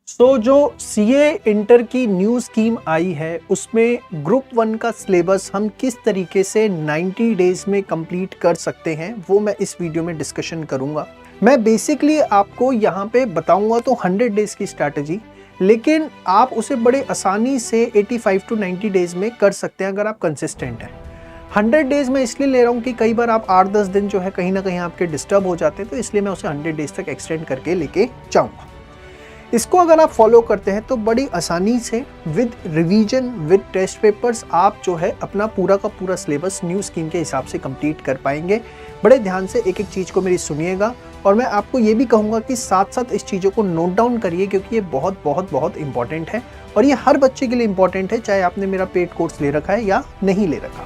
जो CA inter की new scheme आई है उसमें ग्रुप वन का सिलेबस हम किस तरीके से 90 डेज में कंप्लीट कर सकते हैं वो मैं इस वीडियो में डिस्कशन करूंगा। मैं बेसिकली आपको यहाँ पे बताऊंगा तो 100 डेज की स्ट्रैटेजी, लेकिन आप उसे बड़े आसानी से 85 टू 90 डेज में कर सकते हैं अगर आप कंसिस्टेंट हैं। 100 डेज में इसलिए ले रहा हूँ कि कई बार आप 8-10 दिन जो है कहीं ना कहीं आपके डिस्टर्ब हो जाते हैं, तो इसलिए मैं उसे 100 डेज तक एक्सटेंड करके लेके जाऊँगा। इसको अगर आप फॉलो करते हैं तो बड़ी आसानी से with revision with test papers आप जो है अपना पूरा का पूरा सिलेबस न्यू स्कीम के हिसाब से कंप्लीट कर पाएंगे। बड़े ध्यान से एक एक चीज़ को मेरी सुनिएगा और मैं आपको ये भी कहूँगा कि साथ साथ इस चीज़ों को नोट डाउन करिए, क्योंकि ये बहुत बहुत बहुत इंपॉर्टेंट है और ये हर बच्चे के लिए इंपॉर्टेंट है, चाहे आपने मेरा पेड कोर्स ले रखा है या नहीं ले रखा।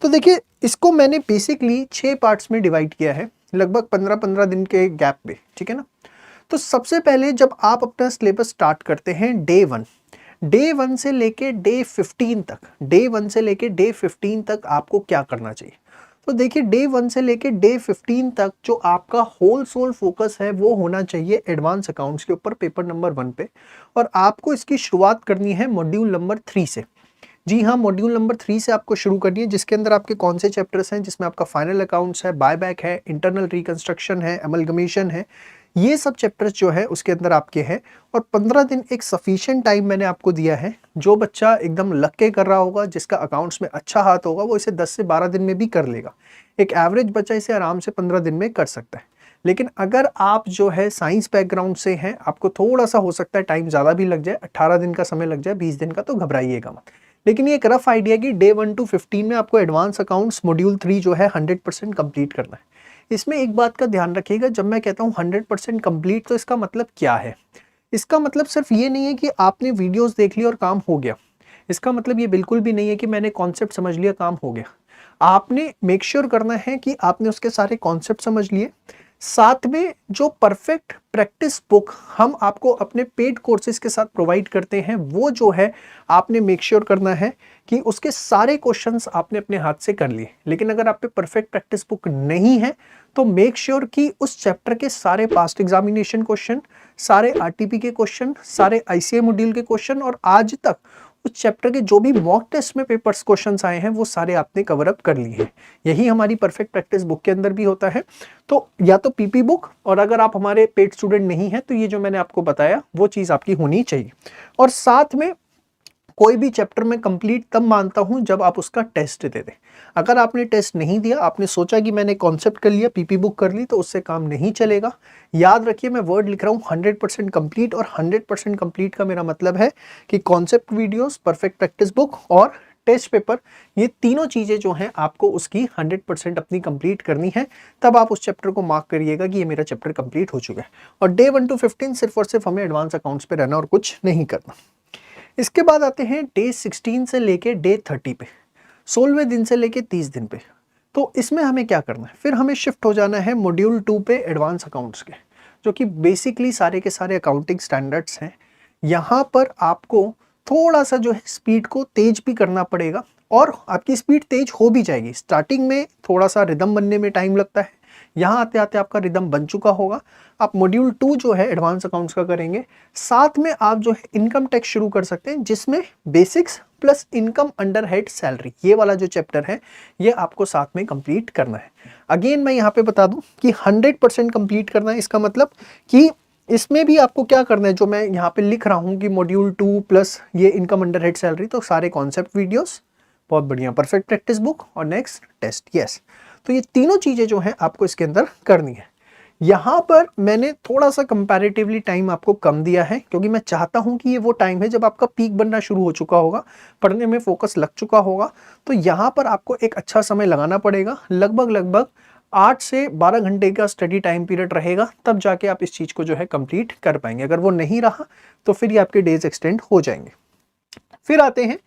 तो देखिए, इसको मैंने बेसिकली 6 पार्ट्स में डिवाइड किया है, लगभग 15-15 दिन के गैप पे, ठीक है ना। तो सबसे पहले जब आप अपना सिलेबस स्टार्ट करते हैं डे वन से लेके डे 15 तक, डे 1 से लेके डे 15 तक आपको क्या करना चाहिए। तो देखिए, डे 1 से लेके डे 15 तक जो आपका होल सोल फोकस है वो होना चाहिए एडवांस अकाउंट्स के ऊपर, पेपर नंबर 1 पे। और आपको इसकी शुरुआत करनी है मॉड्यूल नंबर 3 से। जी हाँ, मॉड्यूल नंबर 3 से आपको शुरू करनी है, जिसके अंदर आपके कौन से चैप्टर्स हैं, जिसमें आपका फाइनल अकाउंट्स है, बायबैक है, इंटरनल रिकंस्ट्रक्शन है, अमलगमेशन है। ये सब चैप्टर्स जो है उसके अंदर आपके हैं। और 15 दिन एक सफिशिएंट टाइम मैंने आपको दिया है। जो बच्चा एकदम लग के कर रहा होगा, जिसका अकाउंट्स में अच्छा हाथ होगा, वो इसे 10 से 12 दिन में भी कर लेगा। एक एवरेज बच्चा इसे आराम से 15 दिन में कर सकता है। लेकिन अगर आप जो है साइंस बैकग्राउंड से हैं, आपको थोड़ा सा हो सकता है टाइम ज़्यादा भी लग जाए, 18 दिन का समय लग जाए, 20 दिन का, तो घबराइएगा मत। लेकिन ये एक रफ आइडिया कि डे 1 टू 15 में आपको एडवांस अकाउंट्स मॉड्यूल 3 जो है 100% कंप्लीट करना है। इसमें एक बात का ध्यान रखिएगा, जब मैं कहता हूँ 100% कंप्लीट, तो इसका मतलब क्या है। इसका मतलब सिर्फ ये नहीं है कि आपने वीडियोस देख ली और काम हो गया। इसका मतलब ये बिल्कुल भी नहीं है कि मैंने कॉन्सेप्ट समझ लिया, काम हो गया। आपने मेक श्योर करना है कि आपने उसके सारे कॉन्सेप्ट समझ लिए। साथ में जो परफेक्ट प्रैक्टिस बुक हम आपको अपने पेड कोर्सेज के साथ प्रोवाइड करते हैं, वो जो है आपने मेक श्योर करना है कि उसके सारे क्वेश्चंस आपने अपने हाथ से कर लिए। लेकिन अगर आप पे परफेक्ट प्रैक्टिस बुक नहीं है तो मेक श्योर कि उस चैप्टर के सारे पास्ट एग्जामिनेशन क्वेश्चन, सारे आरटीपी के क्वेश्चन, सारे आईसीए मॉड्यूल के क्वेश्चन और आज तक उस चैप्टर के जो भी मॉक टेस्ट में पेपर्स क्वेश्चंस आए हैं वो सारे आपने कवर अप कर लिए हैं। यही हमारी परफेक्ट प्रैक्टिस बुक के अंदर भी होता है। तो या तो पीपी बुक, और अगर आप हमारे पेड स्टूडेंट नहीं हैं तो ये जो मैंने आपको बताया वो चीज़ आपकी होनी चाहिए। और साथ में कोई भी चैप्टर में कंप्लीट तब मानता हूं जब आप उसका टेस्ट दे दें। अगर आपने टेस्ट नहीं दिया, आपने सोचा कि मैंने कॉन्सेप्ट कर लिया, पीपी बुक कर ली, तो उससे काम नहीं चलेगा। याद रखिए, मैं वर्ड लिख रहा हूं 100% कंप्लीट, और 100% कंप्लीट का मेरा मतलब है कि concept videos, perfect practice book और टेस्ट पेपर, ये तीनों चीज़ें जो हैं आपको उसकी 100% अपनी कंप्लीट करनी है। तब आप उस चैप्टर को मार्क करिएगा कि ये मेरा चैप्टर कंप्लीट हो चुका है। और डे 1 टू 15 सिर्फ और सिर्फ हमें एडवांस अकाउंट्स पे रहना और कुछ नहीं करना। इसके बाद आते हैं डे 16 से लेके डे 30 पे, 16वें दिन से लेके 30 दिन पे। तो इसमें हमें क्या करना है, फिर हमें शिफ्ट हो जाना है मॉड्यूल 2 पे एडवांस अकाउंट्स के, जो कि बेसिकली सारे के सारे अकाउंटिंग स्टैंडर्ड्स हैं। यहाँ पर आपको थोड़ा सा जो है स्पीड को तेज भी करना पड़ेगा, और आपकी स्पीड तेज हो भी जाएगी। स्टार्टिंग में थोड़ा सा रिदम बनने में टाइम लगता है, यहाँ आते आते आपका रिदम बन चुका होगा। आप मॉड्यूल 2 जो है एडवांस अकाउंट्स का करेंगे। साथ में आप जो है इनकम टैक्स शुरू कर सकते हैं, जिसमें basics plus income under head salary, ये वाला जो चैप्टर है ये आपको साथ में कंप्लीट करना है। अगेन मैं यहाँ पे बता दूं कि 100% कंप्लीट करना है। इसका मतलब कि इसमें भी आपको क्या करना है, जो मैं यहाँ पे लिख रहा हूँ कि मॉड्यूल 2 प्लस ये इनकम अंडर हेड सैलरी, तो सारे कॉन्सेप्ट वीडियोस, बहुत बढ़िया परफेक्ट प्रैक्टिस बुक और नेक्स्ट टेस्ट। यस, तो ये तीनों चीज़ें जो हैं आपको इसके अंदर करनी है। यहाँ पर मैंने थोड़ा सा कंपैरेटिवली टाइम आपको कम दिया है, क्योंकि मैं चाहता हूँ कि ये वो टाइम है जब आपका पीक बनना शुरू हो चुका होगा, पढ़ने में फोकस लग चुका होगा। तो यहाँ पर आपको एक अच्छा समय लगाना पड़ेगा, लगभग 8 से 12 घंटे का स्टडी टाइम पीरियड रहेगा, तब जाके आप इस चीज़ को जो है कंप्लीट कर पाएंगे। अगर वो नहीं रहा तो फिर ये आपके डेज एक्सटेंड हो जाएंगे। फिर आते हैं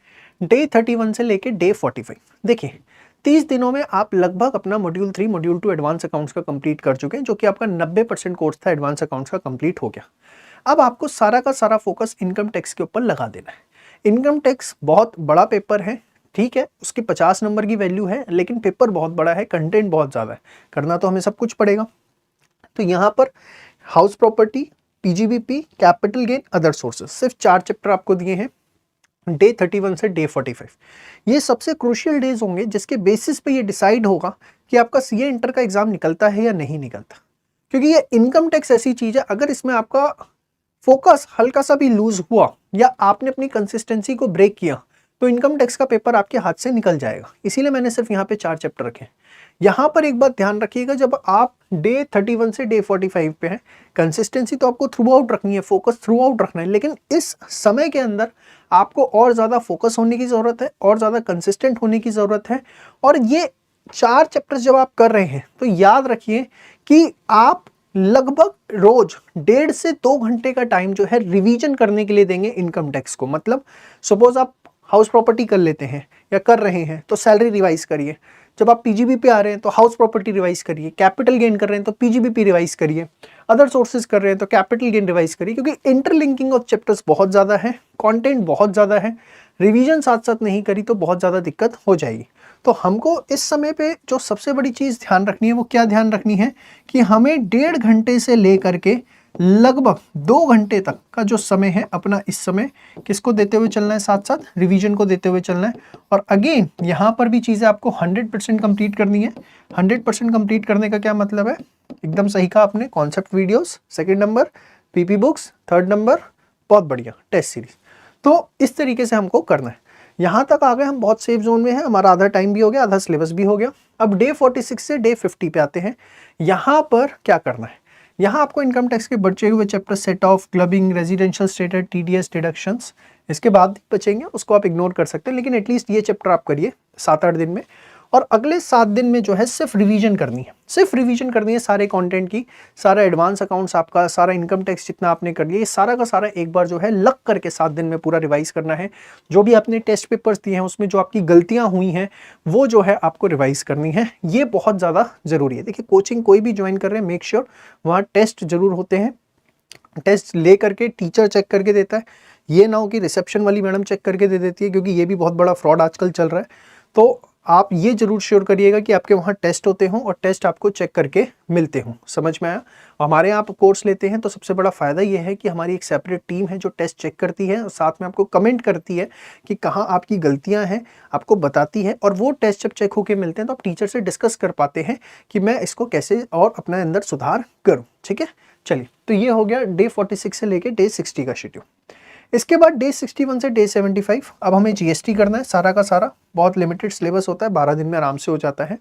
डे 31 से लेके डे 45। देखिए, 30 दिनों में आप लगभग अपना मॉड्यूल 3 मॉड्यूल 2 एडवांस अकाउंट्स का कंप्लीट कर चुके हैं, जो कि आपका 90% कोर्स था एडवांस अकाउंट्स का कंप्लीट हो गया। अब आपको सारा का सारा फोकस इनकम टैक्स के ऊपर लगा देना है। इनकम टैक्स बहुत बड़ा पेपर है, ठीक है, उसकी 50 नंबर की वैल्यू है, लेकिन पेपर बहुत बड़ा है, कंटेंट बहुत ज़्यादा है, करना तो हमें सब कुछ पड़ेगा। तो यहाँ पर house property, PGBP, capital gain, other sources, सिर्फ 4 चैप्टर आपको दिए हैं डे 31 से डे 45। ये सबसे क्रूशियल डेज होंगे जिसके बेसिस पे ये डिसाइड होगा कि आपका सीए इंटर का एग्जाम निकलता है या नहीं निकलता। क्योंकि ये इनकम टैक्स ऐसी चीज है, अगर इसमें आपका फोकस हल्का सा भी लूज हुआ या आपने अपनी कंसिस्टेंसी को ब्रेक किया तो इनकम टैक्स का पेपर आपके हाथ से निकल जाएगा। इसीलिए मैंने सिर्फ यहाँ पे 4 चैप्टर रखे हैं। यहाँ पर एक बात ध्यान रखिएगा, जब आप डे 31 से डे 45 पे हैं, कंसिस्टेंसी तो आपको थ्रू आउट रखनी है, फोकस थ्रू आउट रखना है, लेकिन इस समय के अंदर आपको और ज़्यादा फोकस होने की ज़रूरत है, और ज़्यादा कंसिस्टेंट होने की ज़रूरत है। और ये 4 चैप्टर्स जब आप कर रहे हैं तो याद रखिए कि आप लगभग रोज 1.5 से 2 घंटे का टाइम जो है रिवीजन करने के लिए देंगे इनकम टैक्स को। मतलब सपोज आप हाउस प्रॉपर्टी कर लेते हैं या कर रहे हैं तो सैलरी रिवाइज करिए, जब आप पीजीबी पे आ रहे हैं तो हाउस प्रॉपर्टी रिवाइज करिए, कैपिटल गेन कर रहे हैं तो पीजीबीपी रिवाइज करिए, अदर सोर्सेज कर रहे हैं तो कैपिटल गेन रिवाइज करिए, क्योंकि इंटरलिंकिंग ऑफ चैप्टर्स बहुत ज़्यादा है, कंटेंट बहुत ज़्यादा है, रिवीजन साथ साथ नहीं करी तो बहुत ज़्यादा दिक्कत हो जाएगी। तो हमको इस समय पे जो सबसे बड़ी चीज़ ध्यान रखनी है वो क्या ध्यान रखनी है कि हमें 1.5 घंटे से लेकर के लगभग 2 घंटे तक का जो समय है अपना, इस समय किसको देते हुए चलना है, साथ साथ रिवीजन को देते हुए चलना है। और अगेन यहाँ पर भी चीज़ें आपको 100% कंप्लीट करनी है। 100% कंप्लीट करने का क्या मतलब है, एकदम सही कहा आपने, concept videos, second number PP books, third number बहुत बढ़िया टेस्ट सीरीज। तो इस तरीके से हमको करना है। यहाँ तक आ गए हम, बहुत सेफ जोन में है, हमारा आधा टाइम भी हो गया, आधा सिलेबस भी हो गया। अब डे 46 से डे 50 पे आते हैं। यहाँ पर क्या करना है, यहाँ आपको इनकम टैक्स के बचे हुए chapter set of, clubbing, residential status, TDS, deductions, इसके बाद बचेंगे, उसको आप इग्नोर कर सकते हैं, लेकिन एटलीस्ट ये चैप्टर आप करिए 7-8 दिन में। और अगले 7 दिन में जो है सिर्फ रिवीजन करनी है, सिर्फ रिवीजन करनी है सारे कंटेंट की, सारा एडवांस अकाउंट्स आपका, सारा इनकम टैक्स जितना आपने कर लिया, ये सारा का सारा एक बार जो है लग करके 7 दिन में पूरा रिवाइज करना है। जो भी आपने टेस्ट पेपर्स दिए हैं उसमें जो आपकी गलतियां हुई हैं वो जो है आपको रिवाइज करनी है, ये बहुत ज़्यादा ज़रूरी है। देखिए कोचिंग कोई भी ज्वाइन कर रहे हैं, मेक श्योर वहाँ टेस्ट जरूर होते हैं, टेस्ट ले करके टीचर चेक करके देता है, ये ना हो कि रिसेप्शन वाली मैडम चेक करके दे देती है, क्योंकि ये भी बहुत बड़ा फ्रॉड आजकल चल रहा है। तो आप ये जरूर श्योर करिएगा कि आपके वहाँ टेस्ट होते हों और टेस्ट आपको चेक करके मिलते हों। समझ में आया? हमारे यहाँ आप कोर्स लेते हैं तो सबसे बड़ा फ़ायदा ये है कि हमारी एक सेपरेट टीम है जो टेस्ट चेक करती है और साथ में आपको कमेंट करती है कि कहाँ आपकी गलतियाँ हैं, आपको बताती है। और वो टेस्ट जब चेक होके मिलते हैं तो आप टीचर से डिस्कस कर पाते हैं कि मैं इसको कैसे और अपने अंदर सुधार करूँ। ठीक है, चलिए, तो ये हो गया डे 46 से लेके डे 60 का शेड्यूल। इसके बाद डे 61 से डे 75 अब हमें जीएसटी करना है सारा का सारा। बहुत लिमिटेड सिलेबस होता है, 12 दिन में आराम से हो जाता है।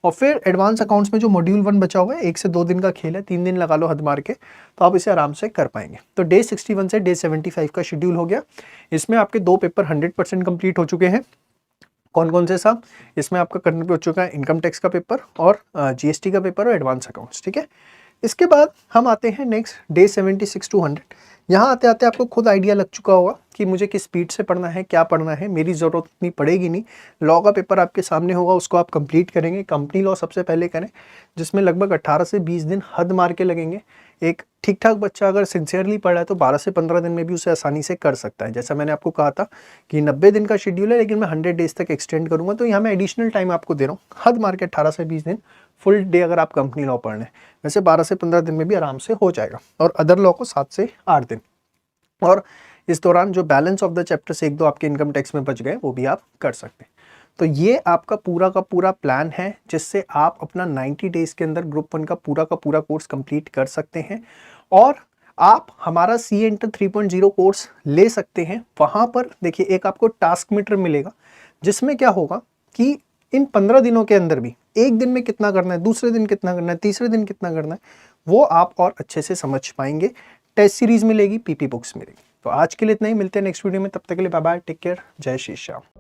और फिर एडवांस अकाउंट्स में जो मॉड्यूल 1 बचा हुआ है, 1 से 2 दिन का खेल है, 3 दिन लगा लो हद मार के, तो आप इसे आराम से कर पाएंगे। तो डे 61 से डे 75 का शेड्यूल हो गया। इसमें आपके 2 पेपर 100% कंप्लीट हो चुके हैं। कौन कौन से साहब? इसमें आपका करने पे हो चुका है इनकम टैक्स का पेपर और जीएसटी का पेपर और एडवांस अकाउंट्स। ठीक है, इसके बाद हम आते हैं नेक्स्ट डे 76 टू 100। यहाँ आते आते आपको खुद आइडिया लग चुका होगा कि मुझे किस स्पीड से पढ़ना है, क्या पढ़ना है, मेरी ज़रूरत इतनी पड़ेगी नहीं। लॉ का पेपर आपके सामने होगा, उसको आप कंप्लीट करेंगे। कंपनी लॉ सबसे पहले करें, जिसमें लगभग 18 से 20 दिन हद मार के लगेंगे। एक ठीक ठाक बच्चा अगर सिंसियरली पढ़ा है तो 12 से 15 दिन में भी उसे आसानी से कर सकता है। जैसा मैंने आपको कहा था कि 90 दिन का शेड्यूल है, लेकिन मैं 100 डेज तक एक्सटेंड करूँगा, तो यहाँ मैं एडिशनल टाइम आपको दे रहा हूँ। हद मार के 18 से 20 दिन फुल डे अगर आप कंपनी लॉ पढ़ लें, वैसे 12 से 15 दिन में भी आराम से हो जाएगा। और अदर लॉ को 7 से 8 दिन। और इस दौरान जो बैलेंस ऑफ द चैप्टर्स 1-2 आपके इनकम टैक्स में बच गए वो भी आप कर सकते हैं। तो ये आपका पूरा का पूरा प्लान है जिससे आप अपना 90 डेज के अंदर ग्रुप 1 का पूरा कोर्स कंप्लीट कर सकते हैं। और आप हमारा सीए इंटर 3.0 कोर्स ले सकते हैं। वहाँ पर देखिए एक आपको टास्क मीटर मिलेगा, जिसमें क्या होगा कि इन 15 दिनों के अंदर भी एक दिन में कितना करना है, दूसरे दिन कितना करना है, तीसरे दिन कितना करना है, वो आप और अच्छे से समझ पाएंगे। टेस्ट सीरीज मिलेगी, पीपी बुक्स मिलेगी। तो आज के लिए इतना ही, मिलते हैं नेक्स्ट वीडियो में। तब तक के लिए बाय बाय, टेक केयर, जय श्री श्याम।